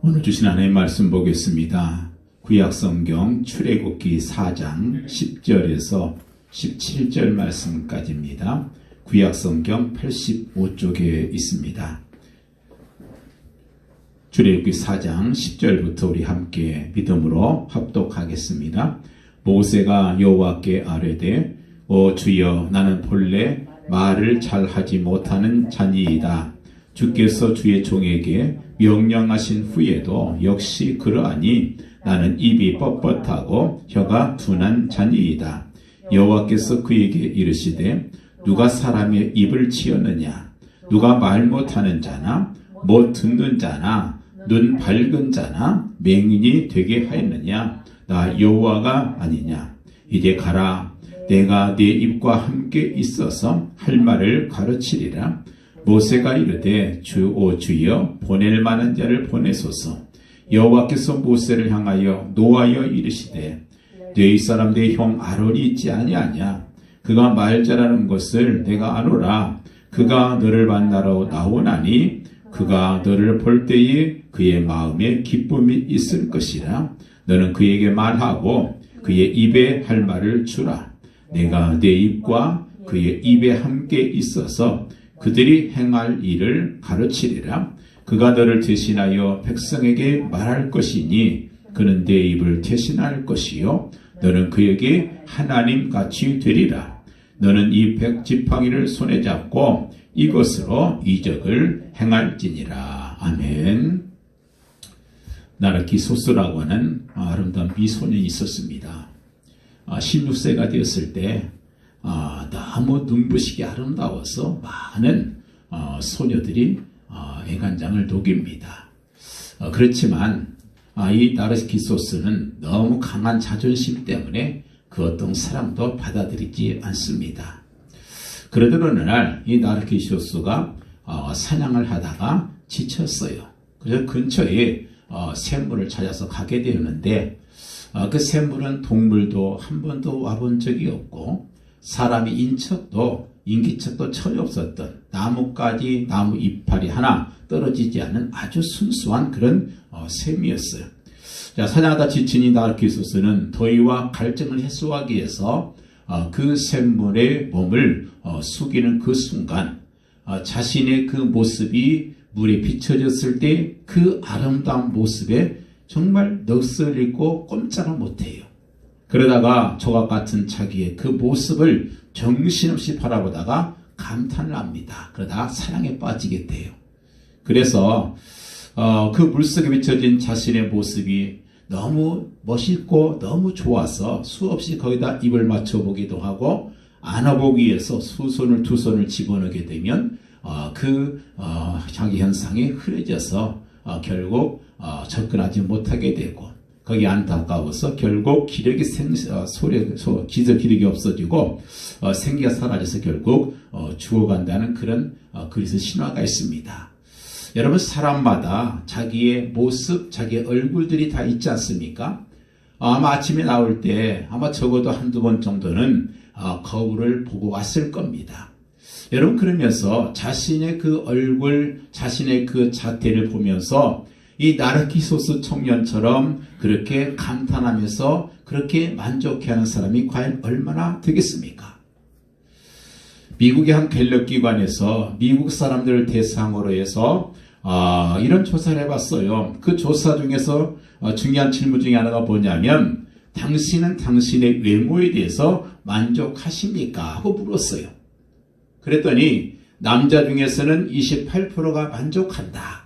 오늘 주신 하나님의 말씀 보겠습니다. 구약성경 출애굽기 4장 10절에서 17절 말씀까지입니다. 구약성경 85쪽에 있습니다. 출애굽기 4장 10절부터 우리 함께 믿음으로 합독하겠습니다. 모세가 여호와께 아뢰되 오 주여 나는 본래 말을 잘하지 못하는 자니이다. 주께서 주의 종에게 명령하신 후에도 역시 그러하니 나는 입이 뻣뻣하고 혀가 둔한 자니이다. 여호와께서 그에게 이르시되 누가 사람의 입을 치었느냐? 누가 말 못하는 자나 못 듣는 자나 눈 밝은 자나 맹인이 되게 하였느냐? 나 여호와가 아니냐? 이제 가라. 내가 네 입과 함께 있어서 할 말을 가르치리라. 모세가 이르되 주여 보낼 만한 자를 보내소서. 여호와께서 모세를 향하여 노하여 이르시되 너희 사람 내 형 아론이 있지 아니하냐? 그가 말 잘하는 것을 내가 아노라. 그가 너를 만나러 나오나니 그가 너를 볼 때에 그의 마음에 기쁨이 있을 것이라. 너는 그에게 말하고 그의 입에 할 말을 주라. 내가 내 입과 그의 입에 함께 있어서 그들이 행할 일을 가르치리라. 그가 너를 대신하여 백성에게 말할 것이니 그는 내 입을 대신할 것이요 너는 그에게 하나님같이 되리라. 너는 이 백지팡이를 손에 잡고 이것으로 이적을 행할지니라. 아멘. 나르키소스라고 하는 아름다운 미소년이 있었습니다. 16세가 되었을 때 너무 눈부시게 아름다워서 많은 소녀들이 애간장을 녹입니다. 그렇지만 이 나르키소스는 너무 강한 자존심 때문에 그 어떤 사랑도 받아들이지 않습니다. 그러던 어느 날 이 나르키소스가 사냥을 하다가 지쳤어요. 그래서 근처에 샘물을 찾아서 가게 되었는데 그 샘물은 동물도 한 번도 와본 적이 없고 사람이 인기척도 전혀 없었던 나무까지 나무 이파리 하나 떨어지지 않은 아주 순수한 그런 샘이었어요. 자, 사냥하다 지친 이 나르키소스는 더위와 갈증을 해소하기 위해서 그 샘물에 몸을 숙이는 그 순간 자신의 그 모습이 물에 비춰졌을 때 그 아름다운 모습에 정말 넋을 잃고 꼼짝을 못해요. 그러다가 조각 같은 자기의 그 모습을 정신없이 바라보다가 감탄을 합니다. 그러다가 사랑에 빠지게 돼요. 그래서 그 물속에 비춰진 자신의 모습이 너무 멋있고 너무 좋아서 수없이 거기다 입을 맞춰보기도 하고 안아보기 위해서 두 손을 집어넣게 되면 자기 현상이 흐려져서 결국 접근하지 못하게 되고 거기 안타까워서 결국 기력이 기력이 없어지고 생기가 사라져서 결국 죽어간다는 그런 그리스 신화가 있습니다. 여러분 사람마다 자기의 모습, 자기의 얼굴들이 다 있지 않습니까? 아마 아침에 나올 때 아마 적어도 한두 번 정도는 거울을 보고 왔을 겁니다. 여러분 그러면서 자신의 그 얼굴, 자신의 그 자태를 보면서 이 나르키소스 청년처럼 그렇게 감탄하면서 그렇게 만족해하는 사람이 과연 얼마나 되겠습니까? 미국의 한 갤럽기관에서 미국 사람들을 대상으로 해서 이런 조사를 해봤어요. 그 조사 중에서 중요한 질문 중에 하나가 뭐냐면 당신은 당신의 외모에 대해서 만족하십니까? 하고 물었어요. 그랬더니 남자 중에서는 28%가 만족한다.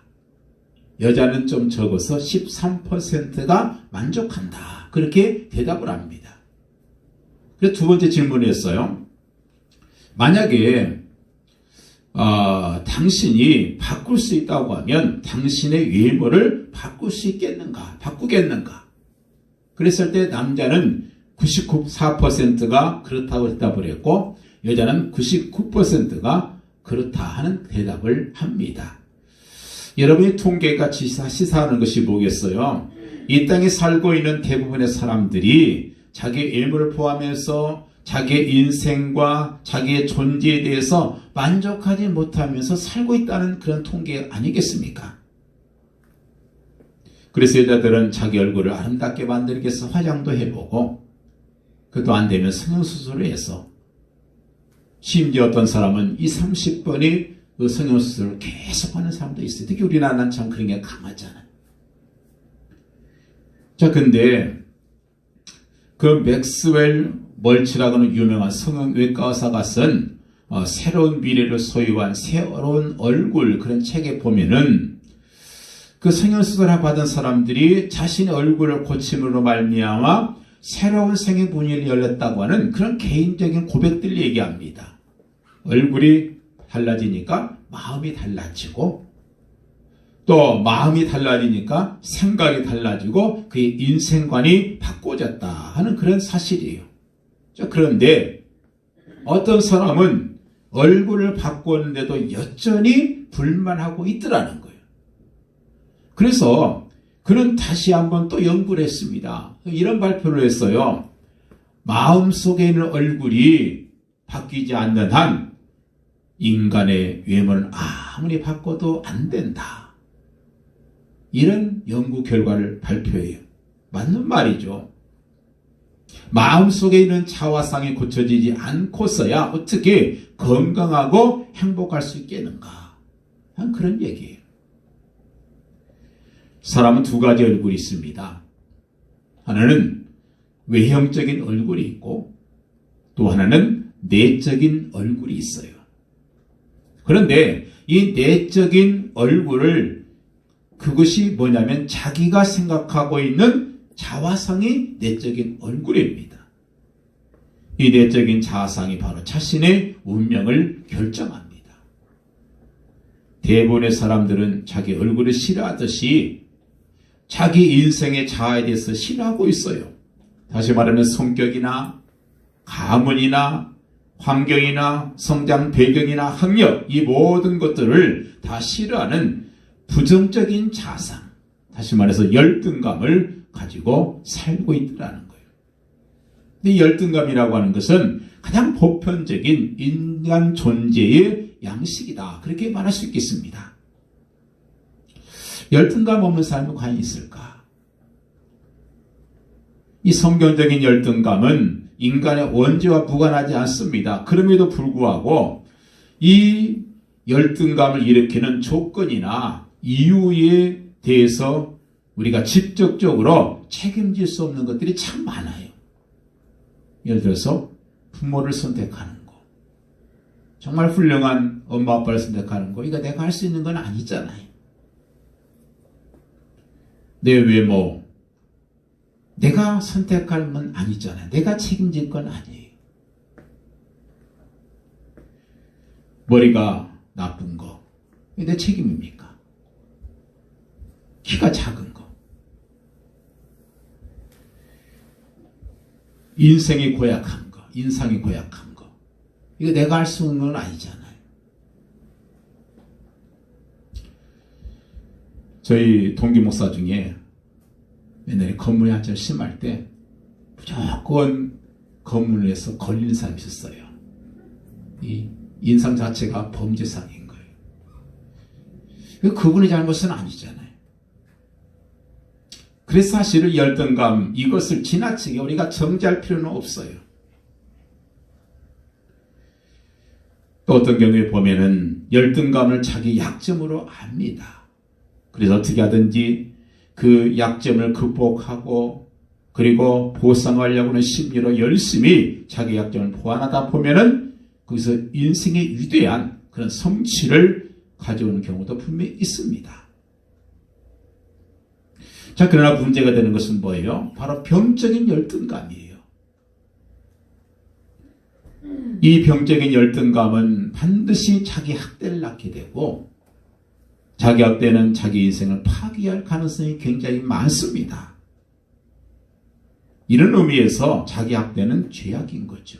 여자는 좀 적어서 13%가 만족한다. 그렇게 대답을 합니다. 그래서 두 번째 질문을 했어요. 만약에 당신이 바꿀 수 있다고 하면 당신의 외모를 바꿀 수 있겠는가? 바꾸겠는가? 그랬을 때 남자는 94%가 그렇다고 대답을 했고 여자는 99%가 그렇다 하는 대답을 합니다. 여러분이 통계가 시사하는 것이 뭐겠어요? 이 땅에 살고 있는 대부분의 사람들이 자기의 외모를 포함해서 자기의 인생과 자기의 존재에 대해서 만족하지 못하면서 살고 있다는 그런 통계 아니겠습니까? 그래서 여자들은 자기 얼굴을 아름답게 만들기 위해서 화장도 해보고, 그것도 안 되면 성형수술을 해서, 심지어 어떤 사람은 20, 30번이 그 성형수술을 계속 하는 사람도 있어요. 특히 우리나라는 참 그런 게 강하잖아요. 자, 근데 그 맥스웰 멀치라고는 유명한 성형외과 의사가 쓴 새로운 미래를 소유한 새로운 얼굴, 그런 책에 보면은 그 성형수술을 받은 사람들이 자신의 얼굴을 고침으로 말미암아 새로운 생의 문이 열렸다고 하는 그런 개인적인 고백들 얘기합니다. 얼굴이 달라지니까 마음이 달라지고, 또 마음이 달라지니까 생각이 달라지고 그의 인생관이 바꿔졌다 하는 그런 사실이에요. 그런데 어떤 사람은 얼굴을 바꿨는데도 여전히 불만하고 있더라는 거예요. 그래서 그는 다시 한번 또 연구를 했습니다. 이런 발표를 했어요. 마음속에 있는 얼굴이 바뀌지 않는 한 인간의 외모는 아무리 바꿔도 안 된다. 이런 연구 결과를 발표해요. 맞는 말이죠. 마음속에 있는 자화상이 고쳐지지 않고서야 어떻게 건강하고 행복할 수 있겠는가 하는 그런 얘기예요. 사람은 두 가지 얼굴이 있습니다. 하나는 외형적인 얼굴이 있고, 또 하나는 내적인 얼굴이 있어요. 그런데 이 내적인 얼굴을, 그것이 뭐냐면 자기가 생각하고 있는 자화상이 내적인 얼굴입니다. 이 내적인 자화상이 바로 자신의 운명을 결정합니다. 대부분의 사람들은 자기 얼굴을 싫어하듯이 자기 인생의 자아에 대해서 싫어하고 있어요. 다시 말하면 성격이나 가문이나 환경이나 성장 배경이나 학력, 이 모든 것들을 다 싫어하는 부정적인 자상, 다시 말해서 열등감을 가지고 살고 있다는 거예요. 이 열등감이라고 하는 것은 가장 보편적인 인간 존재의 양식이다, 그렇게 말할 수 있겠습니다. 열등감 없는 사람은 과연 있을까? 이 성경적인 열등감은 인간의 원죄와 무관하지 않습니다. 그럼에도 불구하고 이 열등감을 일으키는 조건이나 이유에 대해서 우리가 직접적으로 책임질 수 없는 것들이 참 많아요. 예를 들어서 부모를 선택하는 거, 정말 훌륭한 엄마 아빠를 선택하는 거, 이거 내가 할 수 있는 건 아니잖아요. 내 외모, 내가 선택할 건 아니잖아요. 내가 책임질 건 아니에요. 머리가 나쁜 거, 이게 내 책임입니까? 키가 작은 거, 인생이 고약한 거, 인상이 고약한 거, 이거 내가 할 수 있는 건 아니잖아요. 저희 동기 목사 중에 옛날에 검문이 한참 심할 때 무조건 검문을 해서 걸리는 사람이 있었어요. 이 인상 자체가 범죄상인 거예요. 그분의 잘못은 아니잖아요. 그래서 사실은 열등감, 이것을 지나치게 우리가 정지할 필요는 없어요. 또 어떤 경우에 보면은 열등감을 자기 약점으로 압니다. 그래서 어떻게 하든지 그 약점을 극복하고, 그리고 보상하려고 하는 심리로 열심히 자기 약점을 보완하다 보면은 거기서 인생의 위대한 그런 성취를 가져오는 경우도 분명히 있습니다. 자, 그러나 문제가 되는 것은 뭐예요? 바로 병적인 열등감이에요. 이 병적인 열등감은 반드시 자기 학대를 낳게 되고, 자기 학대는 자기 인생을 파괴할 가능성이 굉장히 많습니다. 이런 의미에서 자기 학대는 죄악인 거죠.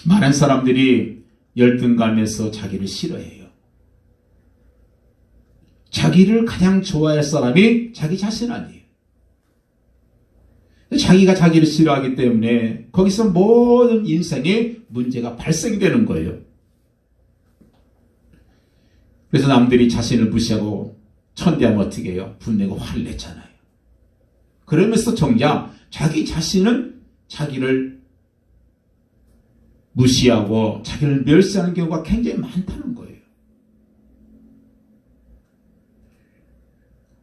많은 사람들이 열등감에서 자기를 싫어해요. 자기를 가장 좋아할 사람이 자기 자신 아니에요. 자기가 자기를 싫어하기 때문에 거기서 모든 인생에 문제가 발생되는 거예요. 그래서 남들이 자신을 무시하고 천대하면 어떻게 해요? 분내고 화를 냈잖아요. 그러면서 정작 자기 자신은 자기를 무시하고 자기를 멸시하는 경우가 굉장히 많다는 거예요.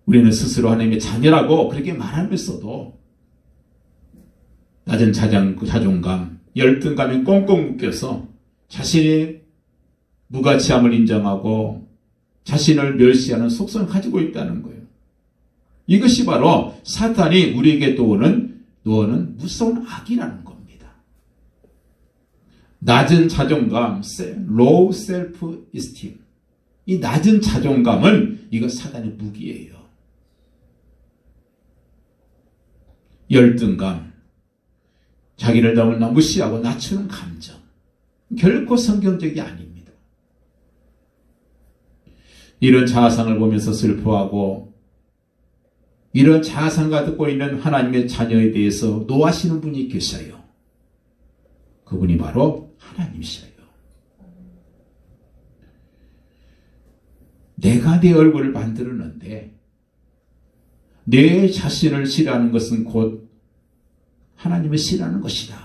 우리는 스스로 하나님의 자녀라고 그렇게 말하면서도 낮은 자존감, 열등감에 꽁꽁 묶여서 자신의 무가치함을 인정하고 자신을 멸시하는 속성을 가지고 있다는 거예요. 이것이 바로 사탄이 우리에게 놓는 무서운 악이라는 겁니다. 낮은 자존감, low self-esteem. 이 낮은 자존감은 이거 사탄의 무기예요. 열등감, 자기를 너무나 무시하고 낮추는 감정. 결코 성경적이 아닙니다. 이런 자아상을 보면서 슬퍼하고 이런 자아상을 듣고 있는 하나님의 자녀에 대해서 노하시는 분이 계셔요. 그분이 바로 하나님이셔요. 내가 내 얼굴을 만들었는데 내 자신을 싫어하는 것은 곧 하나님을 싫어하는 것이다.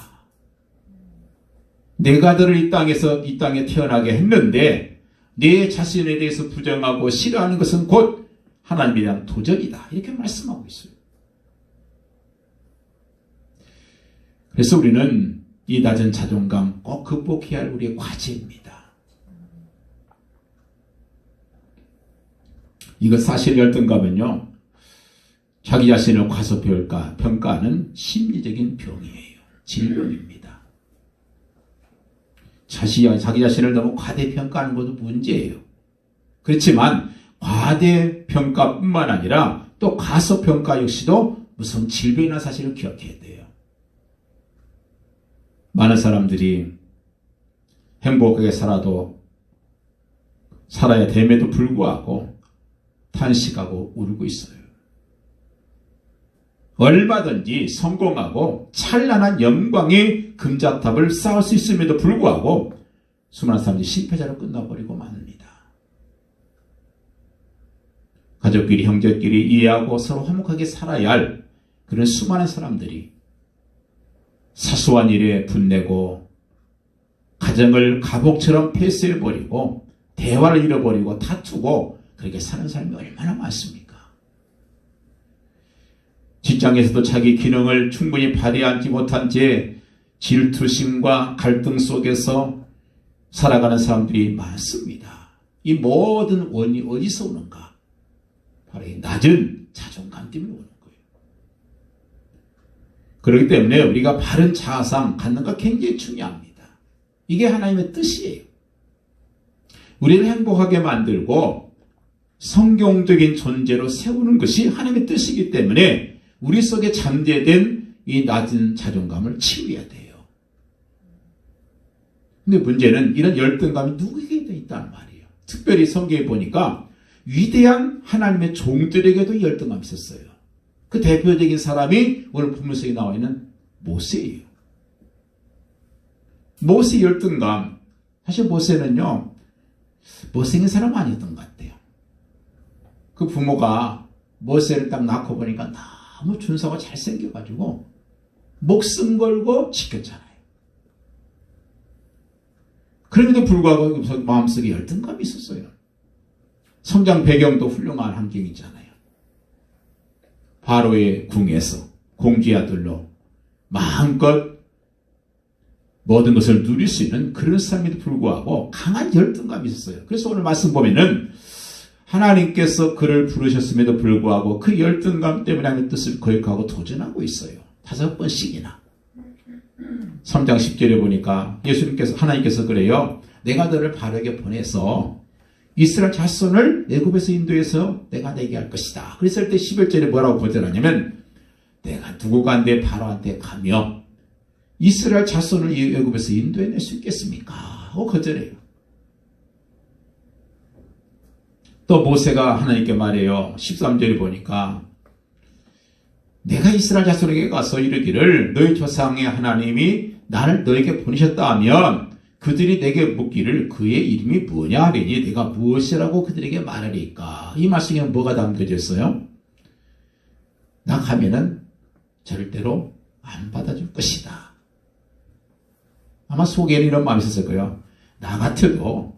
내가 너를 이 땅에 태어나게 했는데 내 자신에 대해서 부정하고 싫어하는 것은 곧 하나님에 대한 도전이다. 이렇게 말씀하고 있어요. 그래서 우리는 이 낮은 자존감 꼭 극복해야 할 우리의 과제입니다. 이거 사실 열등감은요, 자기 자신을 과소평가하는 심리적인 병이에요. 질병입니다. 자기 자신을 너무 과대평가하는 것도 문제예요. 그렇지만 과대평가뿐만 아니라 또 과소평가 역시도 무슨 질병이나 사실을 기억해야 돼요. 많은 사람들이 행복하게 살아야 됨에도 불구하고 탄식하고 울고 있어요. 얼마든지 성공하고 찬란한 영광의 금자탑을 쌓을 수 있음에도 불구하고 수많은 사람들이 실패자로 끝나버리고 맙니다. 가족끼리 형제끼리 이해하고 서로 화목하게 살아야 할 그런 수많은 사람들이 사소한 일에 분내고 가정을 감옥처럼 폐쇄해버리고 대화를 잃어버리고 다투고 그렇게 사는 사람이 얼마나 많습니까? 직장에서도 자기 기능을 충분히 발휘하지 못한 채 질투심과 갈등 속에서 살아가는 사람들이 많습니다. 이 모든 원인이 어디서 오는가? 바로 이 낮은 자존감 때문에 오는 거예요. 그렇기 때문에 우리가 바른 자아상 갖는 거 굉장히 중요합니다. 이게 하나님의 뜻이에요. 우리를 행복하게 만들고 성경적인 존재로 세우는 것이 하나님의 뜻이기 때문에 우리 속에 잠재된 이 낮은 자존감을 치유해야 돼요. 근데 문제는 이런 열등감이 누구에게도 있다는 말이에요. 특별히 성경에 보니까 위대한 하나님의 종들에게도 열등감이 있었어요. 그 대표적인 사람이 오늘 본문 속에 나와 있는 모세예요. 모세 열등감. 사실 모세는요, 못생긴 사람 아니었던 것 같아요. 그 부모가 모세를 딱 낳고 보니까 너무 준수하고 잘생겨가지고 목숨 걸고 지켰잖아요. 그럼에도 불구하고 마음속에 열등감이 있었어요. 성장 배경도 훌륭한 환경이잖아요. 바로의 궁에서 공주의 아들로 마음껏 모든 것을 누릴 수 있는 그런 사람에도 불구하고 강한 열등감이 있었어요. 그래서 오늘 말씀 보면은 하나님께서 그를 부르셨음에도 불구하고 그 열등감 때문에 하나님의 뜻을 거역하고 도전하고 있어요. 5번씩이나. 3장 10절에 보니까 하나님께서 그래요. 내가 너를 바르게 보내서 이스라엘 자손을 애굽에서 인도해서 내가 내게 할 것이다. 그랬을 때 11절에 뭐라고 거절하냐면 내가 누구가 내 바로한테 가며 이스라엘 자손을 애굽에서 인도해낼 수 있겠습니까? 하고 거절해요. 또 모세가 하나님께 말해요. 13절에 보니까 내가 이스라엘 자손에게 가서 이르기를 너희 조상의 하나님이 나를 너에게 보내셨다 하면 그들이 내게 묻기를 그의 이름이 뭐냐 하리니 내가 무엇이라고 그들에게 말하리까. 이 말씀에 뭐가 담겨져 있어요? 나 가면은 절대로 안 받아줄 것이다. 아마 속에는 이런 마음이 있었을 거예요. 나 같아도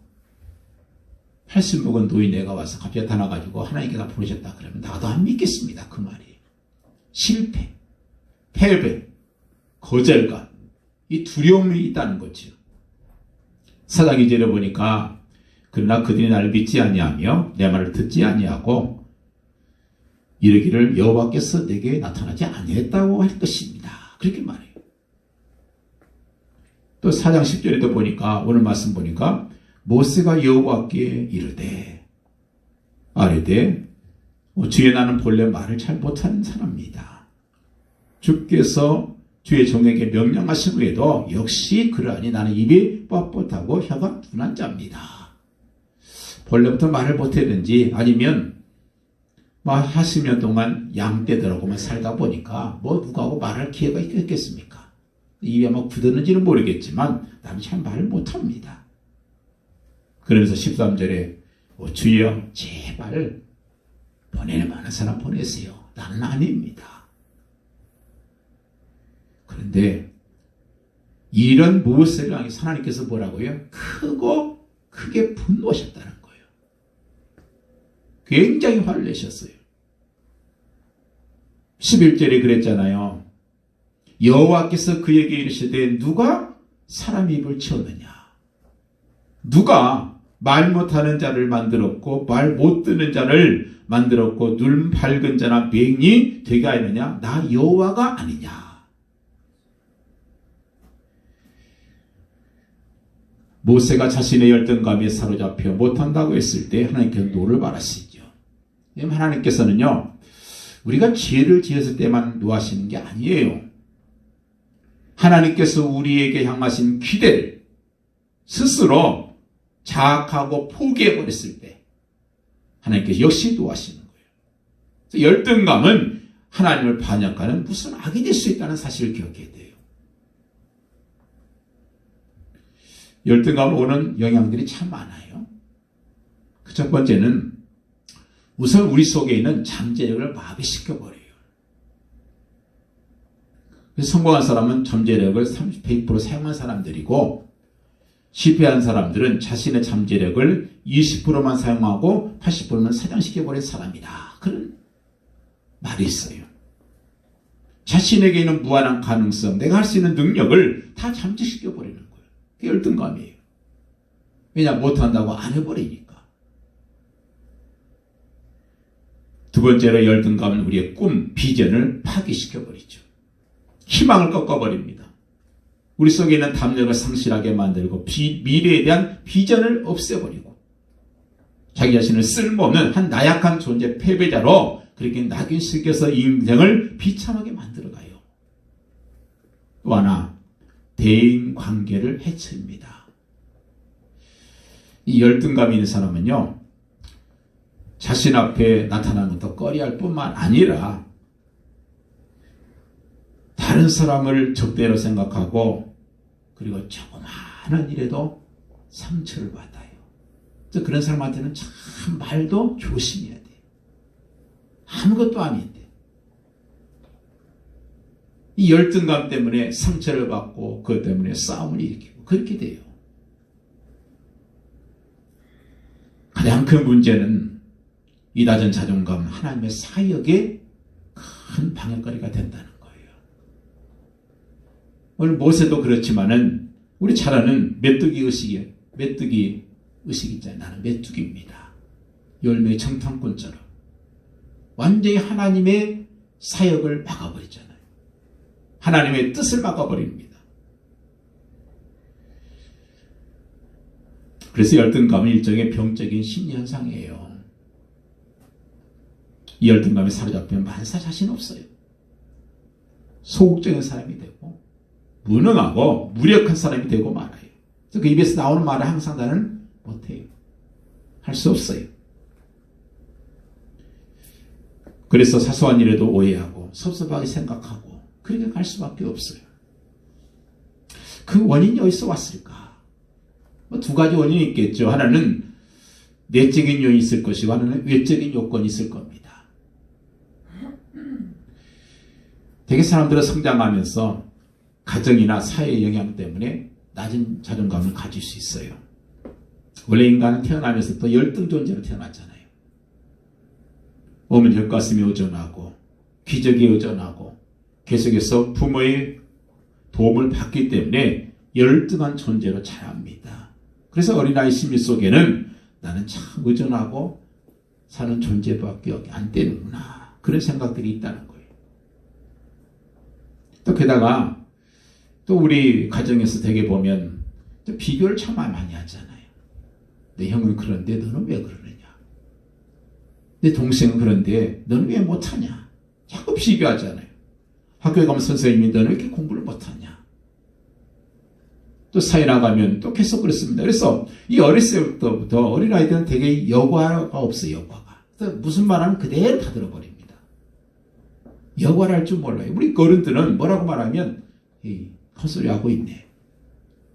80 먹은 노인네가 와서 갑자기 나타나가지고 하나님께서 부르셨다 그러면 나도 안 믿겠습니다. 그 말이. 실패, 패배, 거절감, 이 두려움이 있다는 거죠. 사장 2절에 보니까 그러나 그들이 나를 믿지 아니하며 내 말을 듣지 아니하고 이르기를 여호와께서 내게 나타나지 아니했다고 할 것입니다. 그렇게 말해요. 또 4장 10절에도 보니까 오늘 말씀 보니까 모세가 여호와께 이르되 아뢰되 주의 나는 본래 말을 잘 못하는 사람입니다. 주께서 주의 종에게 명령하신 후에도 역시 그러하니 나는 입이 뻣뻣하고 혀가 둔한 자입니다. 본래부터 말을 못했는지 아니면 하시면 동안 양떼들하고만 살다 보니까 누구하고 말할 기회가 있겠습니까? 입이 아마 굳었는지는 모르겠지만 나는 잘 말을 못합니다. 그러면서 13절에 주여 제발 보내는 많은 사람 보내세요. 나는 아닙니다. 그런데 이런 모세를 향해서 하나님께서 뭐라고요? 크게 분노하셨다는 거예요. 굉장히 화를 내셨어요. 11절에 그랬잖아요. 여호와께서 그에게 이르시되 누가 사람 입을 치었느냐? 누가 말 못하는 자를 만들었고 말 못 듣는 자를 만들었고 눈 밝은 자나 맹인이 되게 하느냐? 나 여호와가 아니냐? 모세가 자신의 열등감에 사로잡혀 못한다고 했을 때 하나님께서 노를 바라시죠. 하나님께서는요, 우리가 죄를 지었을 때만 노하시는 게 아니에요. 하나님께서 우리에게 향하신 기대를 스스로 자학하고 포기해버렸을 때 하나님께서 역시 노하시는 거예요. 열등감은 하나님을 반역하는 무슨 악이 될 수 있다는 사실을 기억해야 돼요. 열등감을 오는 영향들이 참 많아요. 그 첫 번째는 우선 우리 속에 있는 잠재력을 마비시켜버려요. 그래서 성공한 사람은 잠재력을 100% 사용한 사람들이고 실패한 사람들은 자신의 잠재력을 20%만 사용하고 80%는 사장시켜버린 사람이다. 그런 말이 있어요. 자신에게 있는 무한한 가능성, 내가 할 수 있는 능력을 다 잠재시켜버리는 거예요. 그게 열등감이에요. 왜냐? 못한다고 안 해버리니까. 두 번째로 열등감은 우리의 꿈, 비전을 파기시켜버리죠. 희망을 꺾어버립니다. 우리 속에 있는 담력을 상실하게 만들고 미래에 대한 비전을 없애버리고 자기 자신을 쓸모없는 한 나약한 존재 패배자로 그렇게 낙인시켜서 인생을 비참하게 만들어가요. 또 하나, 대인관계를 해칩니다. 이 열등감이 있는 사람은요, 자신 앞에 나타나는 것도 꺼려할 뿐만 아니라 다른 사람을 적대로 생각하고 그리고 조그마한 일에도 상처를 받아요. 그런 사람한테는 참 말도 조심해야 돼요. 아무것도 아닌데 이 열등감 때문에 상처를 받고 그것 때문에 싸움을 일으키고 그렇게 돼요. 가장 큰 문제는 이 낮은 자존감, 하나님의 사역에 큰 방해거리가 된다는 거예요. 오늘 모세도 그렇지만은 우리 잘 아는 메뚜기 의식 있잖아요. 나는 메뚜기입니다. 열매의 청탕꾼처럼 완전히 하나님의 사역을 막아버리잖아요. 하나님의 뜻을 막아버립니다. 그래서 열등감은 일종의 병적인 심리현상이에요. 이 열등감에 사로잡히면 만사 자신 없어요. 소극적인 사람이 되고 무능하고 무력한 사람이 되고 말아요. 그래서 그 입에서 나오는 말을 항상 나는 못해요. 할 수 없어요. 그래서 사소한 일에도 오해하고 섭섭하게 생각하고 그렇게 갈 수밖에 없어요. 그 원인이 어디서 왔을까? 뭐 두 가지 원인이 있겠죠. 하나는 내적인 요인이 있을 것이고 하나는 외적인 요건이 있을 겁니다. 되게 사람들은 성장하면서 가정이나 사회의 영향 때문에 낮은 자존감을 가질 수 있어요. 원래 인간은 태어나면서 또 열등 존재로 태어났잖아요. 몸은 젖가슴이 의존하고 기저귀에 의존하고 계속해서 부모의 도움을 받기 때문에 열등한 존재로 자랍니다. 그래서 어린아이 심리 속에는 나는 참 의존하고 사는 존재밖에 안 되는구나, 그런 생각들이 있다는 거예요. 또 게다가 또 우리 가정에서 되게 보면 또 비교를 참 많이 하잖아요. 내 형은 그런데 너는 왜 그러느냐, 내 동생은 그런데 너는 왜 못하냐, 자꾸 비교하잖아요. 학교에 가면 선생님이 너는 왜 이렇게 공부를 못하냐, 또 사회 나가면 또 계속 그렇습니다. 그래서 이 어렸을 때부터 어린아이들은 되게 여과가 없어요. 여과가. 그래서 무슨 말하면 그대로 다 들어버립니다. 여과를 할 줄 몰라요. 우리 어른들은 뭐라고 말하면 헛소리 하고 있네,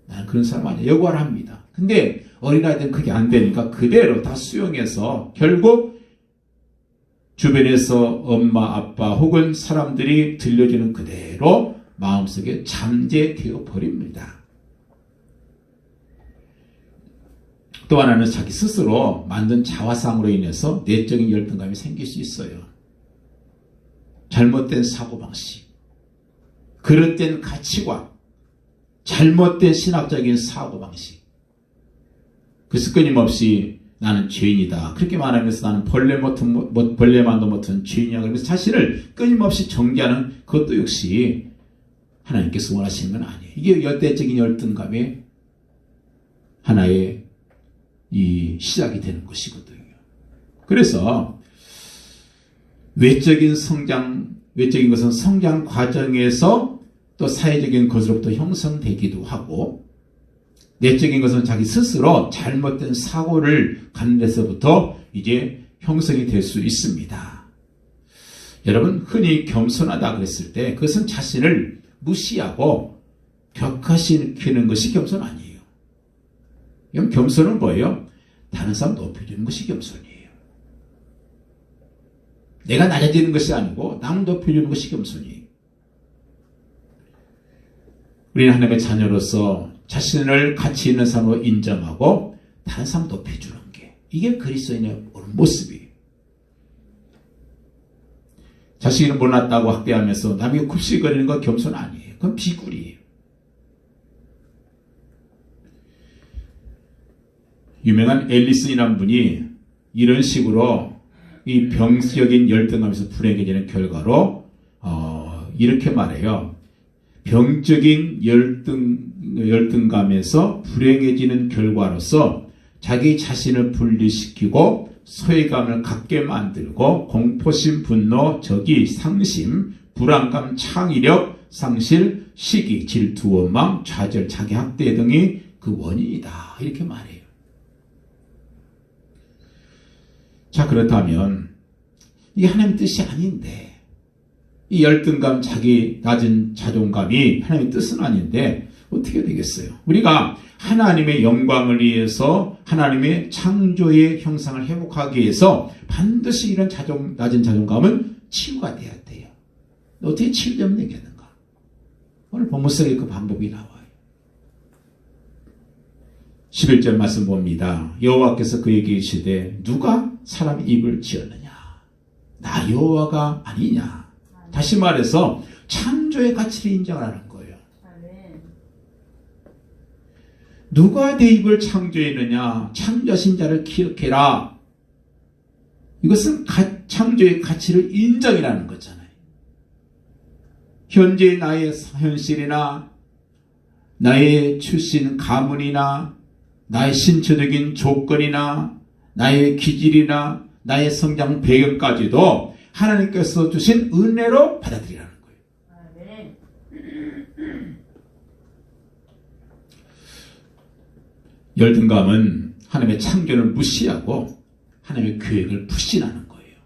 나는 그런 사람 아니야, 여과를 합니다. 근데 어린아이들은 그게 안 되니까 그대로 다 수용해서 결국 주변에서 엄마, 아빠 혹은 사람들이 들려주는 그대로 마음속에 잠재되어 버립니다. 또 하나는 자기 스스로 만든 자화상으로 인해서 내적인 열등감이 생길 수 있어요. 잘못된 사고방식, 그릇된 가치관, 잘못된 신학적인 사고방식. 그래서 끊임없이 나는 죄인이다, 그렇게 말하면서 나는 벌레만도 못한 죄인이야, 그러면서 자신을 끊임없이 정죄하는 그것도 역시 하나님께서 원하시는 건 아니에요. 이게 역대적인 열등감의 하나의 이 시작이 되는 것이거든요. 그래서 외적인 것은 성장 과정에서 또 사회적인 것으로부터 형성되기도 하고, 내적인 것은 자기 스스로 잘못된 사고를 갖는 데서부터 이제 형성이 될 수 있습니다. 여러분, 흔히 겸손하다 그랬을 때 그것은 자신을 무시하고 격하시키는 것이 겸손 아니에요. 그럼 겸손은 뭐예요? 다른 사람 높여주는 것이 겸손이에요. 내가 낮아지는 것이 아니고 남 높여주는 것이 겸손이에요. 우리는 하나님의 자녀로서 자신을 가치 있는 사람으로 인정하고 다른 사람 높여주는 게, 이게 그리스도인의 옳은 모습이에요. 자신을 못났다고 학대하면서 남에게 굽실거리는 건 겸손 아니에요. 그건 비굴이에요. 유명한 앨리슨이라는 분이 이런 식으로 이 병적인 열등감에서 불행해지는 결과로 이렇게 말해요. 병적인 열등감에서 불행해지는 결과로서 자기 자신을 분리시키고 소외감을 갖게 만들고 공포심, 분노, 적의, 상심, 불안감, 창의력, 상실, 시기, 질투, 원망, 좌절, 자기학대 등이 그 원인이다, 이렇게 말해요. 자, 그렇다면 이게 하나님의 뜻이 아닌데, 이 열등감, 자기 낮은 자존감이 하나님의 뜻은 아닌데 어떻게 되겠어요? 우리가 하나님의 영광을 위해서 하나님의 창조의 형상을 회복하기 위해서 반드시 이런 낮은 자존감은 치유가 돼야 돼요. 어떻게 치유되면 되겠는가? 오늘 본문 속에 그 방법이 나와요. 11절 말씀 봅니다. 여호와께서 그에게 이르시되 누가 사람 입을 지었느냐? 나 여호와가 아니냐? 다시 말해서 창조의 가치를 인정하는 거예요. 누가 내 입을 창조했느냐? 창조하신 자를 기억해라. 이것은 창조의 가치를 인정이라는 거잖아요. 현재 나의 현실이나 나의 출신 가문이나 나의 신체적인 조건이나 나의 기질이나 나의 성장 배경까지도 하나님께서 주신 은혜로 받아들이라는 거예요. 열등감은 하나님의 창조를 무시하고 하나님의 계획을 불신하는 거예요.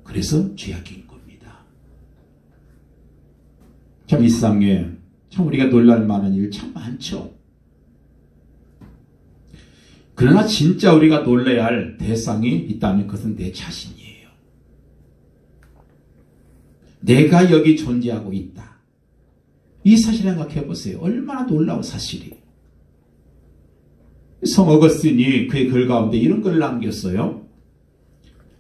그래서 죄악인 겁니다. 참 이 세상에 참 우리가 놀랄 만한 일 참 많죠. 그러나 진짜 우리가 놀라야 할 대상이 있다면 그것은 내 자신이에요. 내가 여기 존재하고 있다. 이 사실을 생각해 보세요. 얼마나 놀라운 사실이. 성 어거스틴이 그의 글 가운데 이런 글을 남겼어요.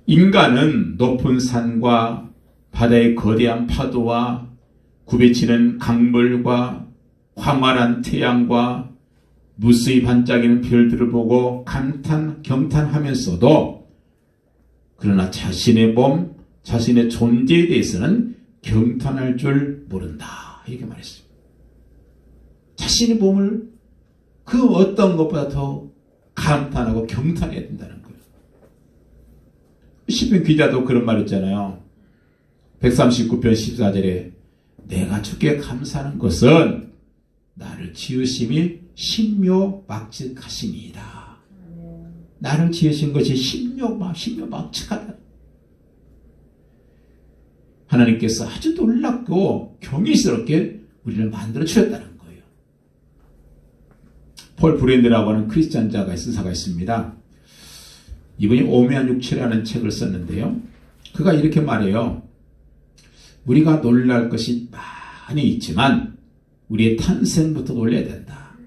인간은 높은 산과 바다의 거대한 파도와 굽이치는 강물과 광활한 태양과 무수히 반짝이는 별들을 보고 경탄하면서도 그러나 자신의 몸, 자신의 존재에 대해서는 경탄할 줄 모른다. 이렇게 말했습니다. 자신의 몸을 그 어떤 것보다 더 감탄하고 경탄해야 된다는 거예요. 시편 기자도 그런 말 했잖아요. 139편 14절에 내가 주께 감사하는 것은 나를 지으심이 신묘막측하심이다. 나를 지으신 것이 신묘막측하다. 하나님께서 아주 놀랍고 경이스럽게 우리를 만들어 주셨다는 거예요. 폴 브랜드라고 하는 크리스찬자가 스사가 있습니다. 이분이 오묘한 육체라는 책을 썼는데요. 그가 이렇게 말해요. 우리가 놀랄 것이 많이 있지만 우리의 탄생부터 놀라야 된다.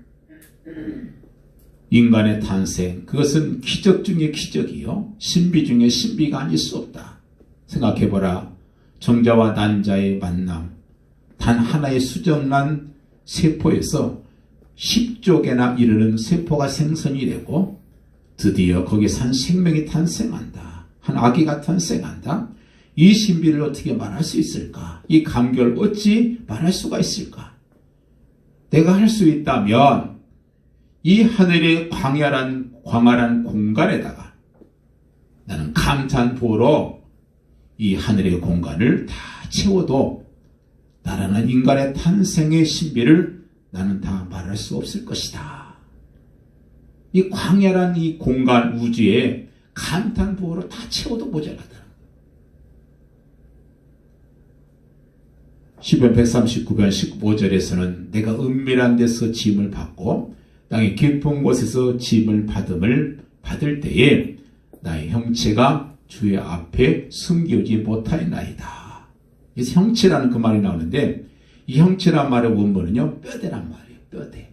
인간의 탄생, 그것은 기적 중의 기적이요. 신비 중의 신비가 아닐 수 없다. 생각해보라. 정자와 난자의 만남. 단 하나의 수정란 세포에서 10조 개나 이르는 세포가 생성이 되고 드디어 거기서 한 생명이 탄생한다. 한 아기가 탄생한다. 이 신비를 어떻게 말할 수 있을까? 이 감격을 어찌 말할 수가 있을까? 내가 할 수 있다면 이 하늘의 광활한 공간에다가 나는 감탄부호로 이 하늘의 공간을 다 채워도 나라는 인간의 탄생의 신비를 나는 다 말할 수 없을 것이다. 이 광활한 이 공간 우주에 감탄부호로 다 채워도 모자라다. 시편 139편 15절에서는 내가 은밀한 데서 짐을 받고 땅의 깊은 곳에서 짐을 받을 때에 나의 형체가 주의 앞에 숨기지 못하였나이다. 그래서 형체라는 그 말이 나오는데 이 형체란 말의 원본은요 뼈대란 말이에요. 뼈대.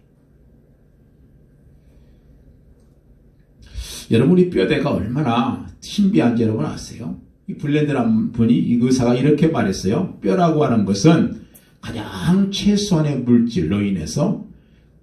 여러분 이 뼈대가 얼마나 신비한지 여러분 아세요? 이 블렌드라는 분이 이 의사가 이렇게 말했어요. 뼈라고 하는 것은 가장 최소한의 물질로 인해서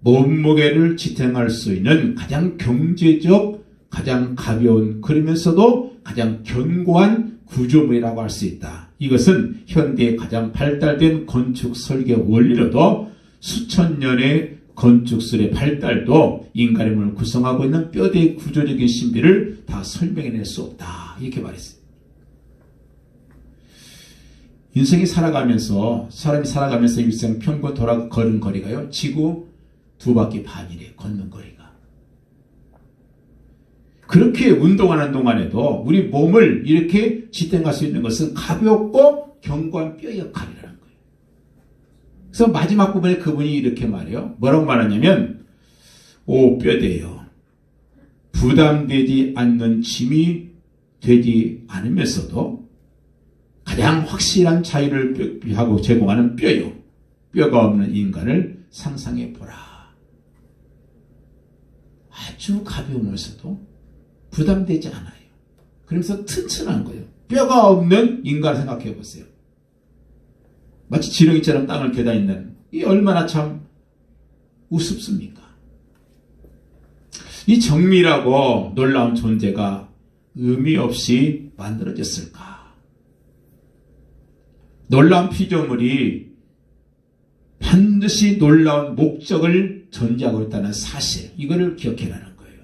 몸무게를 지탱할 수 있는 가장 경제적, 가장 가벼운, 그러면서도 가장 견고한 구조물이라고 할 수 있다. 이것은 현대의 가장 발달된 건축 설계 원리로도 수천 년의 건축술의 발달도 인간의 몸을 구성하고 있는 뼈대의 구조적인 신비를 다 설명해낼 수 없다. 이렇게 말했어요. 인생이 살아가면서 사람이 살아가면서 일생 평균 걸은 거리가요. 지구 2바퀴 반이래. 걷는 거리가. 그렇게 운동하는 동안에도 우리 몸을 이렇게 지탱할 수 있는 것은 가볍고 견고한 뼈 역할이라는 거예요. 그래서 마지막 부분에 그분이 이렇게 말해요. 뭐라고 말하냐면 오 뼈대요. 부담되지 않는 짐이 되지 않으면서도 가장 확실한 자유를 하고 제공하는 뼈요. 뼈가 없는 인간을 상상해 보라. 아주 가벼우면서도 부담되지 않아요. 그러면서 튼튼한 거예요. 뼈가 없는 인간을 생각해 보세요. 마치 지렁이처럼 땅을 계다 있는 이 얼마나 참 우습습니까? 이 정밀하고 놀라운 존재가 의미 없이 만들어졌을까? 놀라운 피조물이 반드시 놀라운 목적을 전제하고 있다는 사실, 이거를 기억해라는 거예요.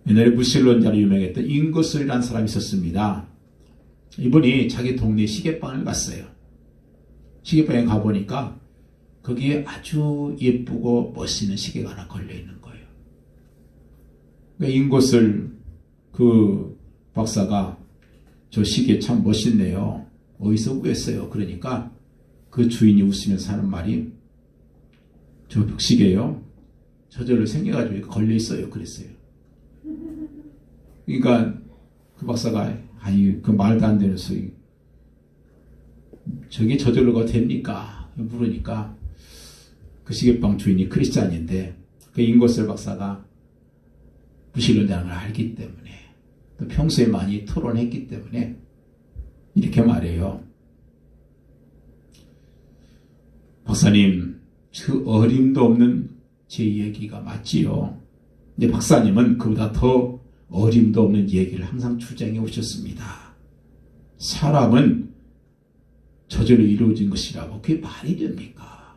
옛날에 무신론자로 유명했던 잉거슬이라는 사람이 있었습니다. 이분이 자기 동네 시계방을 갔어요. 시계방에 가보니까 거기에 아주 예쁘고 멋있는 시계가 하나 걸려있는 거예요. 그러니까 잉거슬 그 박사가 저 시계 참 멋있네요. 어디서 구했어요? 그러니까 그 주인이 웃으면서 하는 말이 저 시계요. 저절로 생겨가지고 걸려 있어요. 그랬어요. 그러니까 그 박사가 아니 그 말도 안 되는 소리 저게 저절로가 됩니까? 물으니까 그 시계방 주인이 크리스찬인데 그 인고셀 박사가 무신론자는 걸 알기 때문에 또 평소에 많이 토론했기 때문에 이렇게 말해요. 박사님, 그 어림도 없는 제 얘기가 맞지요. 근데 박사님은 그보다 더 어림도 없는 얘기를 항상 주장해 오셨습니다. 사람은 저절로 이루어진 것이라고 그게 말이 됩니까?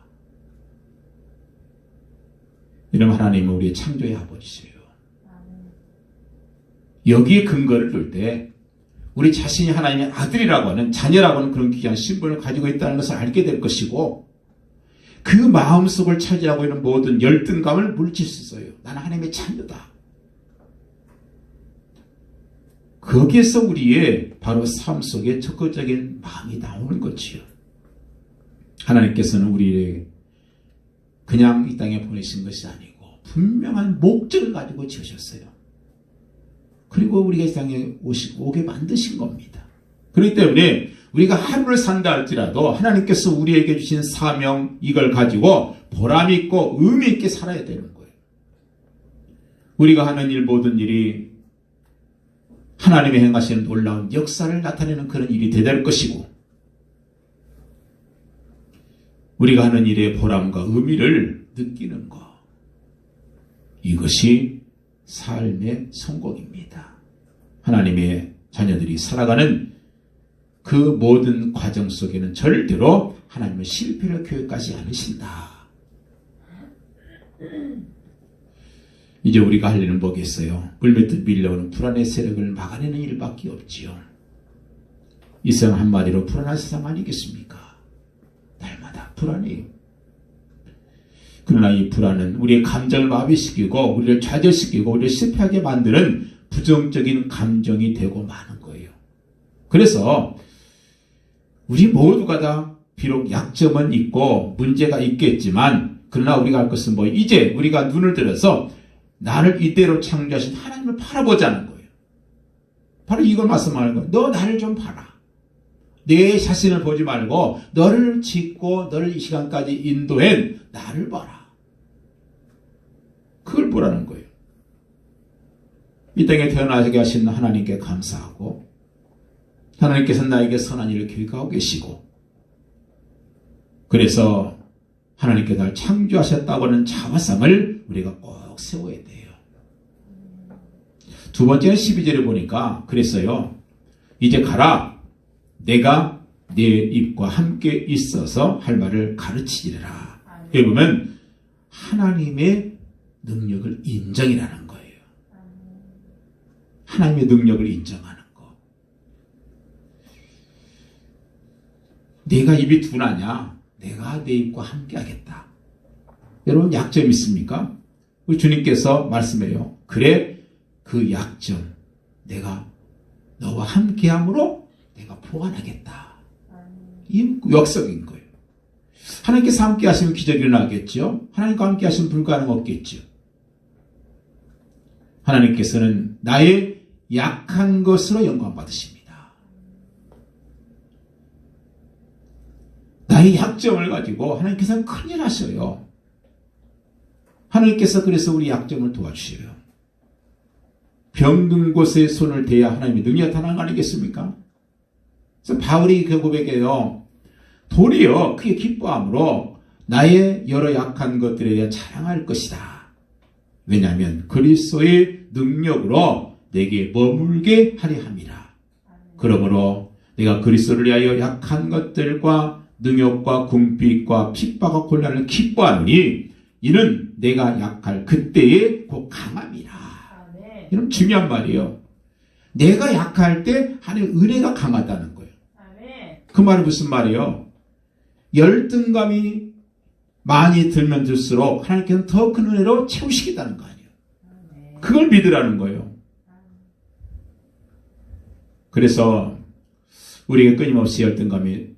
이런 하나님은 우리의 창조의 아버지세요. 여기에 근거를 둘 때 우리 자신이 하나님의 아들이라고 하는 자녀라고 하는 그런 귀한 신분을 가지고 있다는 것을 알게 될 것이고 그 마음속을 차지하고 있는 모든 열등감을 물칠 수 있어요. 나는 하나님의 자녀다. 거기에서 우리의 바로 삶 속에 적극적인 마음이 나오는 거지요. 하나님께서는 우리를 그냥 이 땅에 보내신 것이 아니고 분명한 목적을 가지고 지으셨어요. 그리고 우리가 이 땅에 오게 만드신 겁니다. 그렇기 때문에 우리가 하루를 산다 할지라도 하나님께서 우리에게 주신 사명 이걸 가지고 보람 있고 의미 있게 살아야 되는 거예요. 우리가 하는 일 모든 일이 하나님의 행하시는 놀라운 역사를 나타내는 그런 일이 되될 것이고 우리가 하는 일의 보람과 의미를 느끼는 것 이것이 삶의 성공입니다. 하나님의 자녀들이 살아가는 그 모든 과정 속에는 절대로 하나님은 실패를 교육하지 않으신다. 이제 우리가 할 일은 뭐겠어요? 물밀듯 밀려오는 불안의 세력을 막아내는 일밖에 없지요. 이 세상 한마디로 불안한 세상 아니겠습니까? 날마다 불안해요. 그러나 이 불안은 우리의 감정을 마비시키고 우리를 좌절시키고 우리를 실패하게 만드는 부정적인 감정이 되고 마는 거예요. 그래서 우리 모두가 다 비록 약점은 있고 문제가 있겠지만 그러나 우리가 할 것은 이제 우리가 눈을 들어서 나를 이대로 창조하신 하나님을 바라보자는 거예요. 바로 이걸 말씀하는 거예요. 너 나를 좀 봐라. 내 자신을 보지 말고 너를 짓고 너를 이 시간까지 인도한 나를 봐라. 그걸 보라는 거예요. 이 땅에 태어나게 하신 하나님께 감사하고 하나님께서 나에게 선한 일을 계획하고 계시고 그래서 하나님께 날 창조하셨다고 하는 자화상을 우리가 꼭 세워야 돼요. 두 번째는 12절에 보니까 그랬어요. 이제 가라. 내가 내 입과 함께 있어서 할 말을 가르치리라. 여기 보면 하나님의 능력을 인정이라는 거예요. 하나님의 능력을 인정하는 거. 내가 입이 둔하냐? 내가 내 입과 함께 하겠다. 여러분 약점 있습니까? 우리 주님께서 말씀해요. 그래 그 약점 내가 너와 함께함으로 내가 보완하겠다. 이 역석인 거예요. 하나님께서 함께 하시면 기적이 일어나겠죠. 하나님과 함께 하시면 불가능 없겠죠. 하나님께서는 나의 약한 것으로 영광 받으십니다. 나의 약점을 가지고 하나님께서는 큰일 하셔요. 하나님께서 그래서 우리 약점을 도와주셔요. 병든 곳에 손을 대야 하나님의 능력이 나타나는 거 아니겠습니까? 그래서 바울이 그 고백해요. 도리어 크게 기뻐함으로 나의 여러 약한 것들에 대해 자랑할 것이다. 왜냐하면 그리스도의 능력으로 내게 머물게 하려 함이라. 그러므로 내가 그리스도를 위하여 약한 것들과 능욕과 궁핍과 핍박과 곤란을 기뻐하노니 이는 내가 약할 그때의 곧 강함이라. 이런 중요한 말이에요. 내가 약할 때 하나님의 은혜가 강하다는 거예요. 그 말은 무슨 말이에요? 열등감이 많이 들면 들수록 하나님께서는 더 큰 은혜로 채우시겠다는 거 아니에요. 그걸 믿으라는 거예요. 그래서 우리에게 끊임없이 열등감이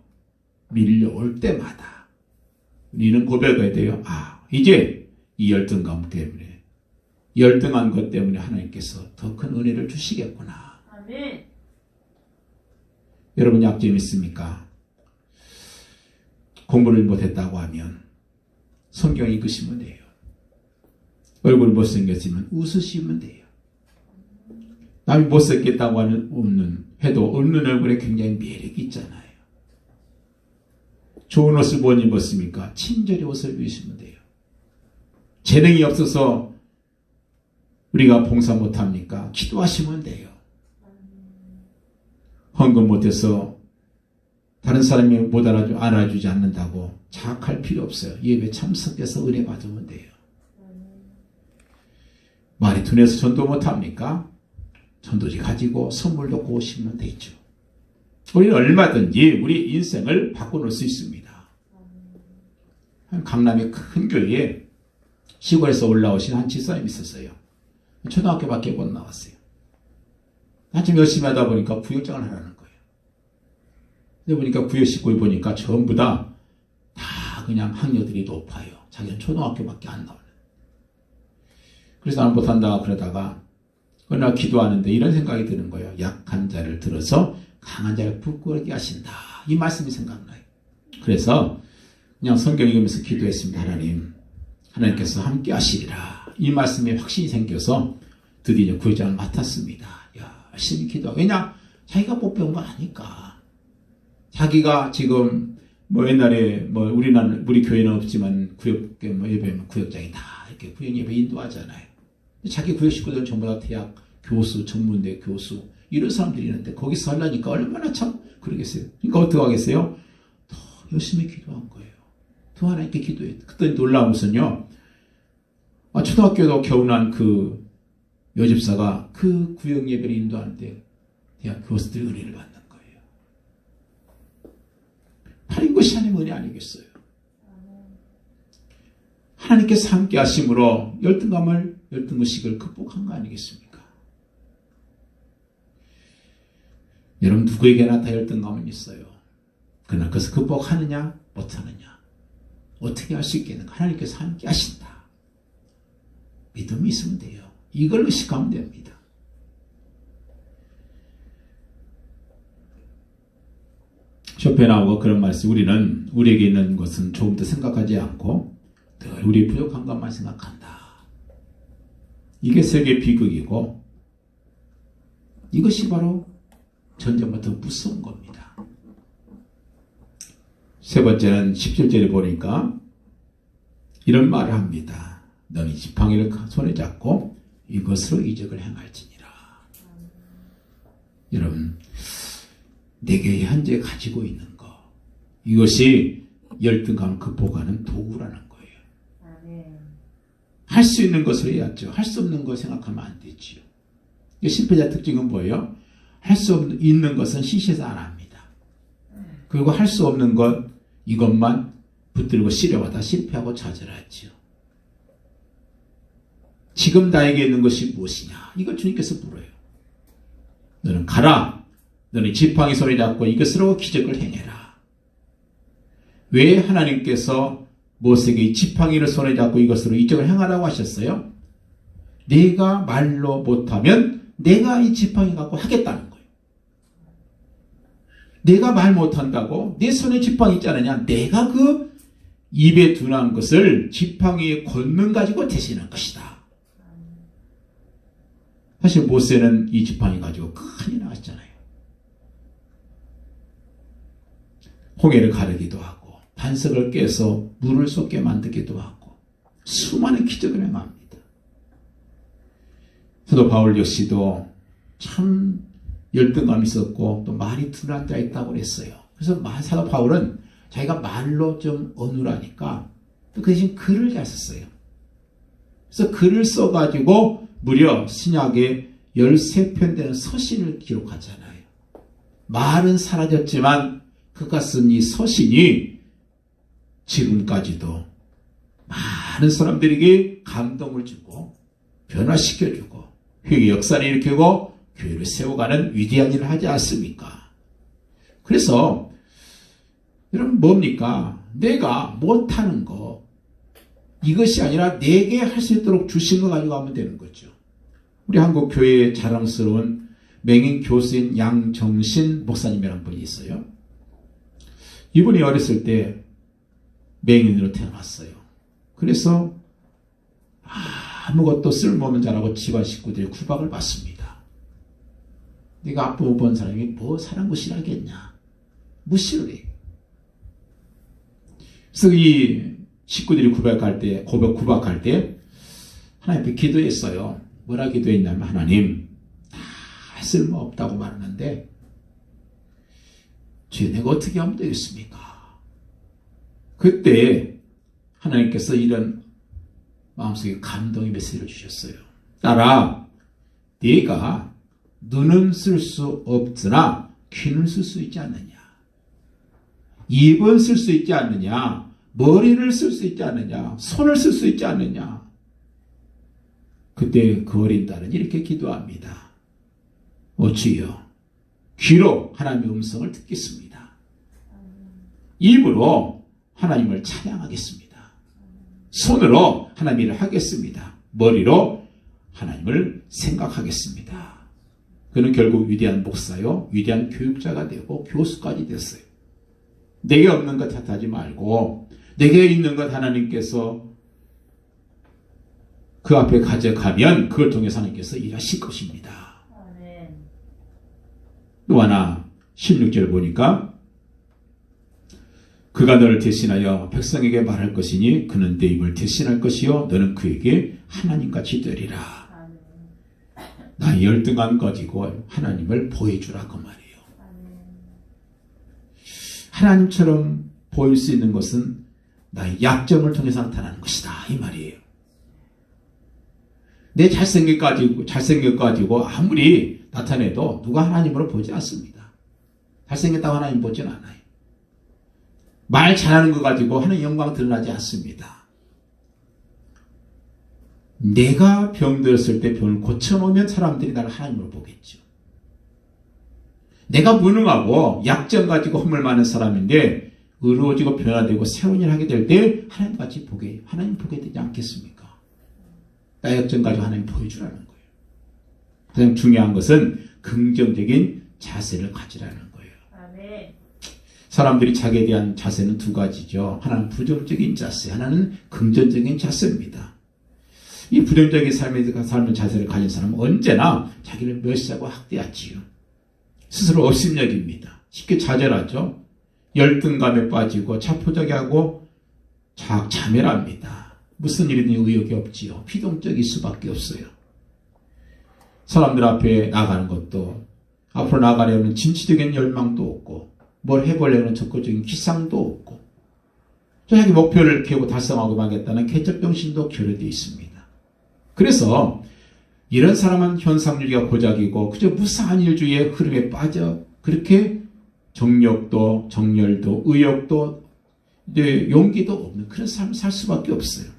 밀려올 때마다 우리는 고백해야 돼요. 이제 이 열등감 때문에, 열등한 것 때문에 하나님께서 더 큰 은혜를 주시겠구나. 아멘. 여러분 약점이 있습니까? 공부를 못했다고 하면 성경 읽으시면 돼요. 얼굴 못생겼으면 웃으시면 돼요. 남이 못생겼다고 해도 없는 얼굴에 굉장히 매력이 있잖아요. 좋은 옷을 못 입었습니까? 친절히 옷을 입으시면 돼요. 재능이 없어서 우리가 봉사 못합니까? 기도하시면 돼요. 헌금 못해서 다른 사람이 못 알아주지 않는다고 자학할 필요 없어요. 예배 참석해서 은혜 받으면 돼요. 말이 둔해서 전도 못합니까? 전도지 가지고 선물도 고우시면 되죠. 우리는 얼마든지 우리 인생을 바꿔놓을 수 있습니다. 강남의 큰 교회에 시골에서 올라오신 한 집사님이 있었어요. 초등학교밖에 못 나왔어요. 한참 열심히 하다 보니까 부역장을 하라는 거예요. 근데 보니까 구역 식구에 보니까 전부 다 그냥 학력들이 높아요. 자기는 초등학교밖에 안 나오는. 그래서 나는 못한다 그러다가 어느 날 기도하는데 이런 생각이 드는 거예요. 약한 자를 들어서 강한 자를 부끄럽게 하신다. 이 말씀이 생각나요. 그래서 그냥 성경 읽으면서 기도했습니다. 하나님께서 함께 하시리라. 이 말씀에 확신이 생겨서 드디어 구역장을 맡았습니다. 열심히 기도하고. 왜냐? 자기가 못 배운 거 아니까. 자기가 지금 옛날에 우리 교회는 없지만 구역 예배면 구역장이 다 이렇게 구역 예배 인도하잖아요. 자기 구역 식구들은 전부 다 대학 교수, 전문대 교수 이런 사람들이 있는데 거기서 하려니까 얼마나 참 그러겠어요. 그러니까 어떻게 하겠어요? 더 열심히 기도한 거예요. 더 하나님께 기도해요. 그때 놀라운 것은요. 초등학교도 겨우난 그 여집사가 그 구역 예배를 인도하는데 대학 교수들이 은혜를 받는 거예요. 바른 것이 하나님의 은혜 아니겠어요? 하나님께서 함께 하심으로 열등의식을 극복한 거 아니겠습니까? 여러분 누구에게나 다 열등감은 있어요. 그러나 그것을 극복하느냐 못하느냐 어떻게 할 수 있겠는가? 하나님께서 함께 하신다. 믿음이 있으면 돼요. 이걸 의식하면 됩니다. 쇼펜하우가 그런 말씀, 우리는 우리에게 있는 것은 조금 더 생각하지 않고 늘 우리 부족한 것만 생각한다. 이게 세계 비극이고 이것이 바로 전쟁부터 무서운 겁니다. 세 번째는 17절에 보니까 이런 말을 합니다. 너희 지팡이를 손에 잡고 이것으로 이적을 행할지니라. 여러분 내게 현재 가지고 있는 것 이것이 열등감을 극복하는 도구라는 거예요. 할 수 있는 것을 해야죠. 할 수 없는 것 생각하면 안 되지요. 실패자 특징은 뭐예요? 할 수 있는 것은 시시해서 안 합니다. 그리고 할 수 없는 것 이것만 붙들고 시려하다 실패하고 좌절하지요. 지금 나에게 있는 것이 무엇이냐? 이걸 주님께서 물어요. 너는 가라. 너는 지팡이 손에 잡고 이것으로 기적을 행해라. 왜 하나님께서 모세에게 이 지팡이를 손에 잡고 이것으로 이적을 행하라고 하셨어요? 내가 말로 못하면 내가 이 지팡이 갖고 하겠다는 거예요. 내가 말 못한다고 내 손에 지팡이 있지 않느냐? 내가 그 입에 둔한 것을 지팡이의 권능 가지고 대신한 것이다. 사실 모세는 이 지팡이 가지고 큰일 나왔잖아요. 홍해를 가르기도 하고 반석을 깨서 물을 쏟게 만들기도 하고 수많은 기적을 행합니다. 사도 바울 역시도 참 열등감이 있었고 또 말이 둔한 데가 있다고 그랬어요. 그래서 사도 바울은 자기가 말로 좀 어눌하니까 또 그 대신 글을 잘 썼어요. 그래서 글을 써가지고 무려 신약에 13편 되는 서신을 기록하잖아요. 말은 사라졌지만 그가 쓴 이 서신이 지금까지도 많은 사람들에게 감동을 주고 변화시켜주고 회개 역사를 일으키고 교회를 세워가는 위대한 일을 하지 않습니까? 그래서 여러분 뭡니까? 내가 못하는 거 이것이 아니라 내게 할 수 있도록 주신 거 가지고 하면 되는 거죠. 우리 한국 교회의 자랑스러운 맹인 교수인 양정신 목사님이라는 분이 있어요. 이분이 어렸을 때 맹인으로 태어났어요. 그래서 아무것도 쓸모없는 자라고 집안 식구들이 구박을 받습니다. 네가 아빠 못 본 사람이 뭐 사람 무시하겠냐. 무시를 해. 그래서 이 식구들이 구박할 때 하나님 앞에 기도했어요. 뭐라 기도했냐면 하나님 다 쓸모없다고 말하는데 주여 내가 어떻게 하면 되겠습니까? 그때 하나님께서 이런 마음속에 감동의 메시지를 주셨어요. 딸아, 네가 눈은 쓸 수 없으나 귀는 쓸 수 있지 않느냐? 입은 쓸 수 있지 않느냐? 머리를 쓸 수 있지 않느냐? 손을 쓸 수 있지 않느냐? 그때 그 어린 딸은 이렇게 기도합니다. 주여, 귀로 하나님의 음성을 듣겠습니다. 입으로 하나님을 찬양하겠습니다. 손으로 하나님 일을 하겠습니다. 머리로 하나님을 생각하겠습니다. 그는 결국 위대한 목사요, 위대한 교육자가 되고 교수까지 됐어요. 내게 없는 것 탓하지 말고 내게 있는 것 하나님께서 그 앞에 가져가면 그걸 통해서 하나님께서 일하실 것입니다. 또 하나 16절 보니까 그가 너를 대신하여 백성에게 말할 것이니 그는 내 입을 대신할 것이요 너는 그에게 하나님같이 되리라. 나의 열등감 가지고 하나님을 보여주라 그 말이에요. 하나님처럼 보일 수 있는 것은 나의 약점을 통해서 나타나는 것이다 이 말이에요. 내 잘생겨가지고 아무리 나타내도 누가 하나님으로 보지 않습니다. 잘생겼다고 하나님 보진 않아요. 말 잘하는 거 가지고 하나님 영광 드러나지 않습니다. 내가 병들었을 때 병을 고쳐놓으면 사람들이 나를 하나님으로 보겠죠. 내가 무능하고 약점 가지고 허물 많은 사람인데 의로워지고 변화되고 새로운 일을 하게 될 때 하나님 보게 되지 않겠습니까? 나의 약점 가지고 하나님 보여주라는 거예요. 가장 중요한 것은 긍정적인 자세를 가지라는 거예요. 아멘. 사람들이 자기에 대한 자세는 두 가지죠. 하나는 부정적인 자세, 하나는 긍정적인 자세입니다. 이 부정적인 삶의 자세를 가진 사람은 언제나 자기를 멸시하고 학대하지요. 스스로 업신여깁니다. 쉽게 좌절하죠. 열등감에 빠지고 자포자기하고 자멸합니다. 무슨 일이든 의욕이 없지요. 피동적일 수밖에 없어요. 사람들 앞에 나가는 것도 앞으로 나가려는 진취적인 열망도 없고 뭘 해보려는 적극적인 기상도 없고 자기 목표를 키우고 달성하고 가겠다는 개척정신도 결여되어 있습니다. 그래서 이런 사람은 현상주의가 고작이고 그저 무사한 일주의의 흐름에 빠져 그렇게 정력도 정열도 의욕도 용기도 없는 그런 삶을 살 수밖에 없어요.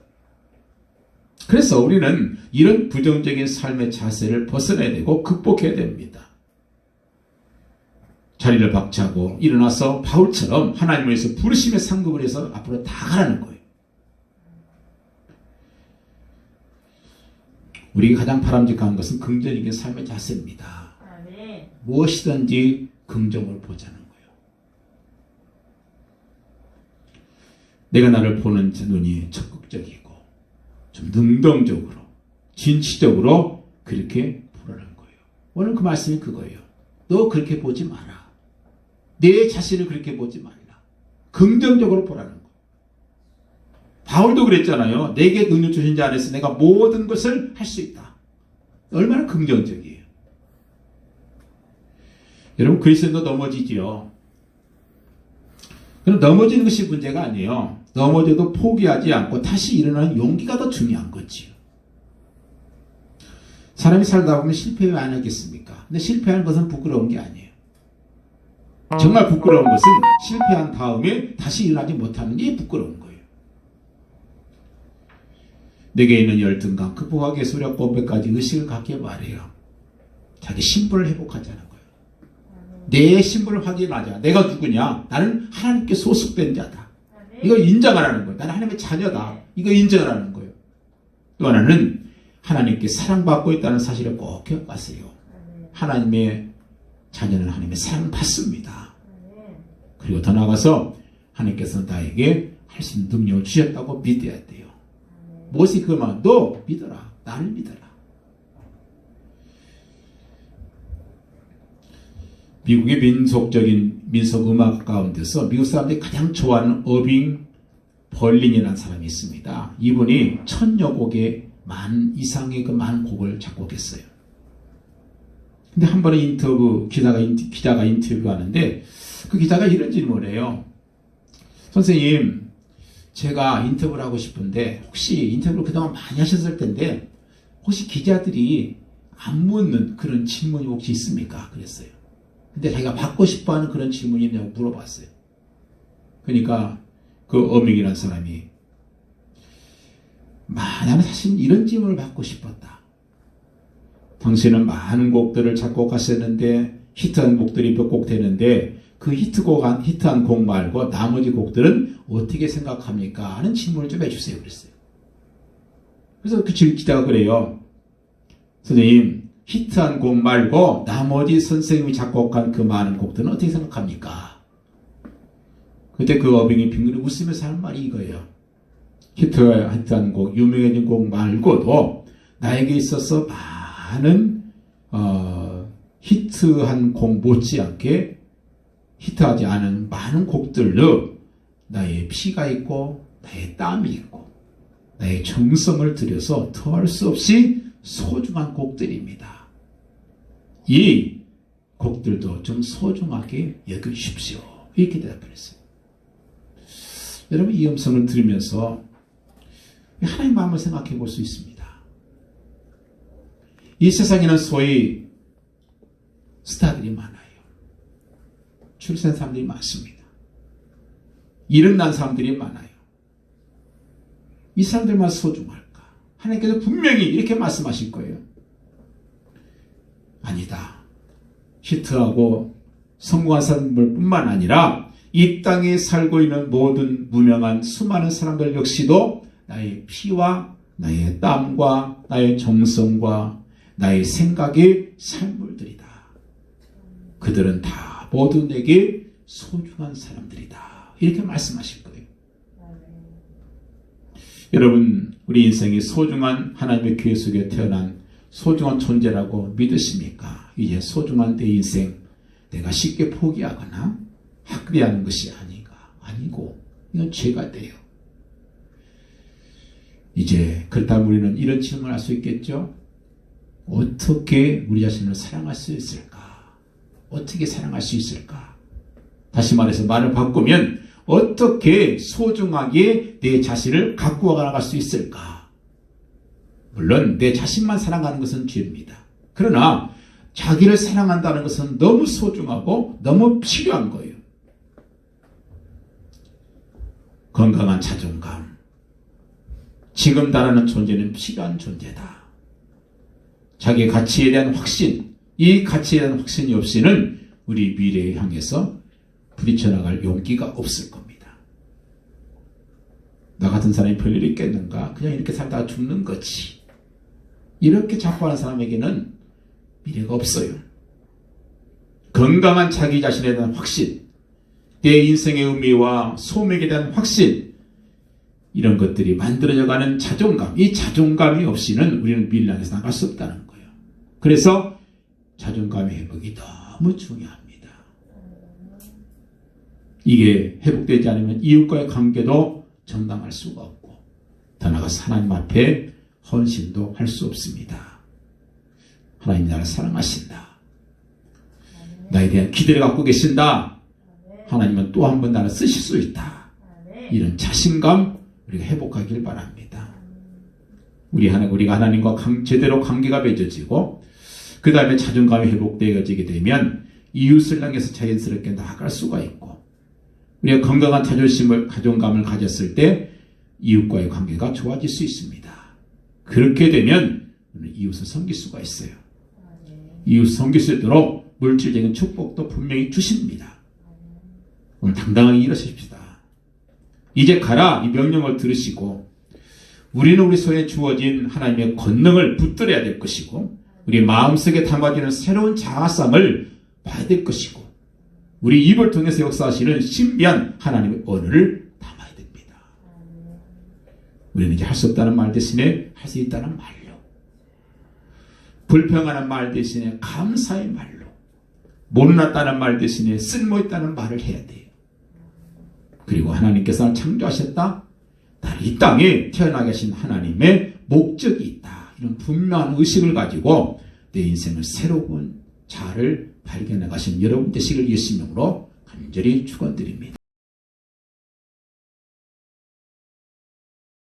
그래서 우리는 이런 부정적인 삶의 자세를 벗어나야 되고 극복해야 됩니다. 자리를 박차고 일어나서 바울처럼 하나님을 위해서 부르심의 상급을 해서 앞으로 나가라는 거예요. 우리가 가장 바람직한 것은 긍정적인 삶의 자세입니다. 무엇이든지 긍정을 보자는 거예요. 내가 나를 보는 눈이 적극적이고 좀 능동적으로 진취적으로 그렇게 보라는 거예요. 오늘 그 말씀이 그거예요. 너 그렇게 보지 마라. 내 자신을 그렇게 보지 말라. 긍정적으로 보라는 거예요. 바울도 그랬잖아요. 내게 능력 주신 자 안에서 내가 모든 것을 할 수 있다. 얼마나 긍정적이에요. 여러분 그리스도인도 넘어지지요. 그럼 넘어지는 것이 문제가 아니에요. 넘어져도 포기하지 않고 다시 일어나는 용기가 더 중요한 거지요. 사람이 살다 보면 실패 왜 안 하겠습니까? 근데 실패하는 것은 부끄러운 게 아니에요. 정말 부끄러운 것은 실패한 다음에 다시 일어나지 못하는 게 부끄러운 거예요. 내게 있는 열등감 극복하기 위해서 우리가 본배까지 의식을 갖게 말해요. 자기 신분을 회복하자는 거예요. 내 신분을 확인하자. 내가 누구냐? 나는 하나님께 소속된 자다. 이거 인정하라는 거예요. 나는 하나님의 자녀다. 이거 인정하라는 거예요. 또 하나는 하나님께 사랑받고 있다는 사실을 꼭 기억하세요. 하나님의 자녀는 하나님의 사랑받습니다. 그리고 더 나아가서 하나님께서 나에게 할 수 있는 능력을 주셨다고 믿어야 돼요. 무엇이 그만 너 믿어라. 나를 믿어라. 미국의 민속적인 민속음악 가운데서 미국 사람들이 가장 좋아하는 어빙 벌린이라는 사람이 있습니다. 이분이 1000여 곡의 만 이상의 그 많은 곡을 작곡했어요. 근데 한 번에 기자가 인터뷰하는데 그 기자가 이런 질문을 해요. 선생님, 제가 인터뷰를 하고 싶은데 혹시 인터뷰를 그동안 많이 하셨을 텐데 혹시 기자들이 안 묻는 그런 질문이 혹시 있습니까? 그랬어요. 근데 자기가 받고 싶어하는 그런 질문이 있냐고 물어봤어요. 그러니까 그 어믹이라는 사람이 나는 사실 이런 질문을 받고 싶었다. 당신은 많은 곡들을 작곡하셨는데 히트한 곡들이 몇 곡 되는데 그 히트한 곡 말고 나머지 곡들은 어떻게 생각합니까? 하는 질문을 좀 해주세요. 그랬어요. 그래서 그 기자가 그래요. 선생님, 히트한 곡 말고 나머지 선생님이 작곡한 그 많은 곡들은 어떻게 생각합니까? 그때 그 어빙이 빙그레 웃으면서 하는 말이 이거예요. 히트한 곡, 유명해진 곡 말고도 나에게 있어서 많은 히트한 곡 못지않게 히트하지 않은 많은 곡들로 나의 피가 있고 나의 땀이 있고 나의 정성을 들여서 더할 수 없이 소중한 곡들입니다. 이 곡들도 좀 소중하게 여겨주십시오. 이렇게 대답을 했어요. 여러분, 이 음성을 들으면서 하나님 마음을 생각해 볼 수 있습니다. 이 세상에는 소위 스타들이 많아요. 출세한 사람들이 많습니다. 일은 난 사람들이 많아요. 이 사람들만 소중할까? 하나님께서 분명히 이렇게 말씀하실 거예요. 아니다. 히트하고 성공한 사람들 뿐만 아니라 이 땅에 살고 있는 모든 무명한 수많은 사람들 역시도 나의 피와 나의 땀과 나의 정성과 나의 생각의 산물들이다. 그들은 다 모두 내게 소중한 사람들이다. 이렇게 말씀하실 거예요. 여러분, 우리 인생이 소중한 하나님의 교회 속에 태어난 소중한 존재라고 믿으십니까? 이제 소중한 내 인생 내가 쉽게 포기하거나 학대하는 것이 아니고 이건 죄가 돼요. 이제 그렇다면 우리는 이런 질문을 할 수 있겠죠? 어떻게 우리 자신을 사랑할 수 있을까? 어떻게 사랑할 수 있을까? 다시 말해서 말을 바꾸면 어떻게 소중하게 내 자신을 갖고 나갈 수 있을까? 물론 내 자신만 사랑하는 것은 죄입니다. 그러나 자기를 사랑한다는 것은 너무 소중하고 너무 필요한 거예요. 건강한 자존감. 지금 나라는 존재는 필요한 존재다. 자기의 가치에 대한 확신, 이 가치에 대한 확신이 없이는 우리 미래에 향해서 부딪혀 나갈 용기가 없을 겁니다. 나 같은 사람이 별일 있겠는가? 그냥 이렇게 살다가 죽는 거지. 이렇게 자꾸 하는 사람에게는 미래가 없어요. 건강한 자기 자신에 대한 확신, 내 인생의 의미와 소명에 대한 확신, 이런 것들이 만들어져가는 자존감, 이 자존감이 없이는 우리는 미래를 향해서 나갈 수 없다는 거예요. 그래서 자존감의 회복이 너무 중요합니다. 이게 회복되지 않으면 이웃과의 관계도 정당할 수가 없고 더 나아가서 하나님 앞에 헌신도 할 수 없습니다. 하나님 나를 사랑하신다. 나에 대한 기대를 갖고 계신다. 하나님은 또 한 번 나를 쓰실 수 있다. 이런 자신감 우리가 회복하길 바랍니다. 우리가 하나님과 제대로 관계가 맺어지고 그 다음에 자존감이 회복되어지게 되면 이웃을 향해서 자연스럽게 나아갈 수가 있고 우리가 건강한 자존감을 가졌을 때 이웃과의 관계가 좋아질 수 있습니다. 그렇게 되면 우리는 이웃을 섬길 수가 있어요. 이웃을 섬길 수 있도록 물질적인 축복도 분명히 주십니다. 오늘 당당하게 일어서십시다. 이제 가라 이 명령을 들으시고 우리는 우리 손에 주어진 하나님의 권능을 붙들어야 될 것이고 우리 마음속에 담아지는 새로운 자아상을 봐야 될 것이고 우리 입을 통해서 역사하시는 신비한 하나님의 언어를 담아야 됩니다. 우리는 이제 할 수 없다는 말 대신에 할 수 있다는 말로, 불평하는 말 대신에 감사의 말로, 못났다는 말 대신에 쓸모있다는 말을 해야 돼요. 그리고 하나님께서는 창조하셨다. 나를 이 땅에 태어나게 하신 하나님의 목적이 있다. 이런 분명한 의식을 가지고 내 인생을 새로운 자아를 발견해 가신 여러분 되시길 예수 이름으로 간절히 축원드립니다.